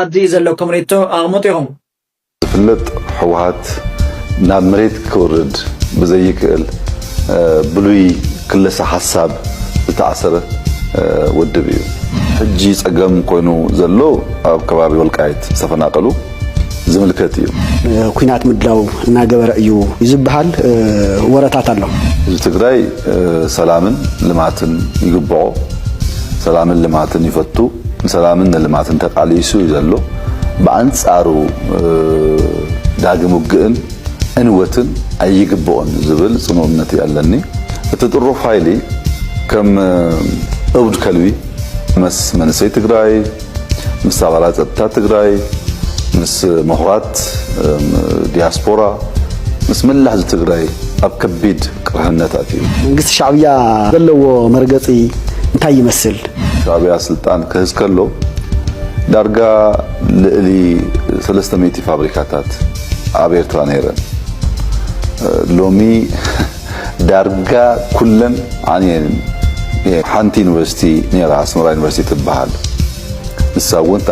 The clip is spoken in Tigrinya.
أدي زلوا كمريتو أغمطيهم فلت حوهات ناب مريت كورد بزيك بلوي كل حساب بتعسر ودبيو حجي صقم كونو زلو أو كبابي والقايت سفناقلو زملكتيو ኩናት ምድላው እና ገበረ እዩ ይዝብሃል ወረታት አለው ትግራይ ሰላምን ልማትን ይግባው ሰላምን ልማትን ይፈቱ ሰላምን ልማትን ተቃሊሱ ይዘሎ በአንጻሩ ዳግም ውግእን እንወትን አይግባውን ዝብል ጽኑነት ያለኒ ተጥሮ ፋይሊ ከም እውድ ከልቢ መስ መንሰይ ትግራይ ምሳባላ ጸጥታ ትግራይ مس مهرات دياسبورا مس ملاح تግራይ ኣብ ከቢድ ቅርህነት ኣትዩ መንግስት ሻዕብያ ዘለዎ መርገጺ እንታይ ይመስል ሻዕብያ ስልጣን ከህዝ ከሎ ዳርጋ ልዕሊ 300 ፋብሪካታት ኣብ ኤርትራ ነይረን ሎሚ ዳርጋ ኩለን ዓንየን ሓንቲ ዩኒቨርሲቲ ነይራ ኣስመራ ዩኒቨርሲቲ ትበሃል ንሳውን